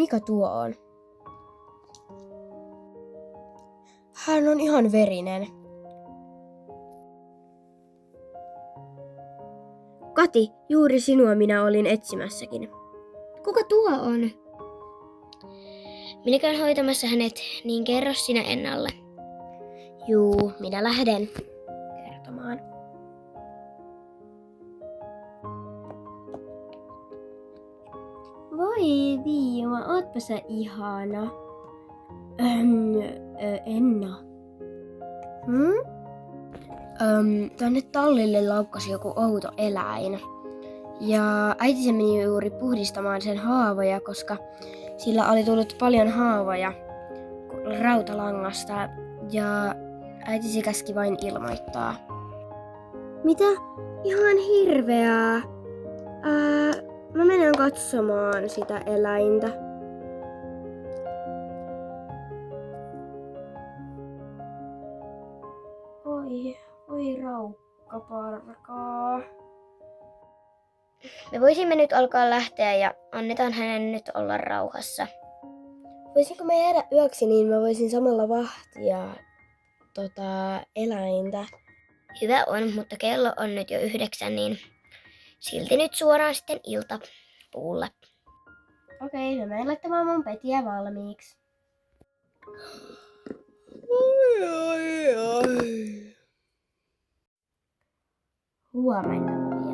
mikä tuo on? Hän on ihan verinen. Kati, juuri sinua minä olin etsimässäkin. Kuka tuo on? Minä käyn hoitamassa hänet, niin kerro sinä Ennalle. Juu, minä lähden kertomaan. Voi Viima, ootpa sä ihana. Enna. Tänne tallille laukkasi joku outo eläin. Ja äiti meni juuri puhdistamaan sen haavoja, koska sillä oli tullut paljon haavoja rautalangasta. Ja äitisi käski vain ilmoittaa. Mitä? Ihan hirveää. Mä menen katsomaan sitä eläintä. Oi raukkaparkaa. Me voisimme nyt alkaa lähteä ja annetaan hänen nyt olla rauhassa. Voisinko mä jäädä yöksi, niin mä voisin samalla vahtia eläintä. Hyvä on, mutta kello on nyt jo 9, niin silti nyt suoraan sitten iltapuulle. Okei, mä menen laittamaan mun petiä valmiiksi. Huomenna vielä.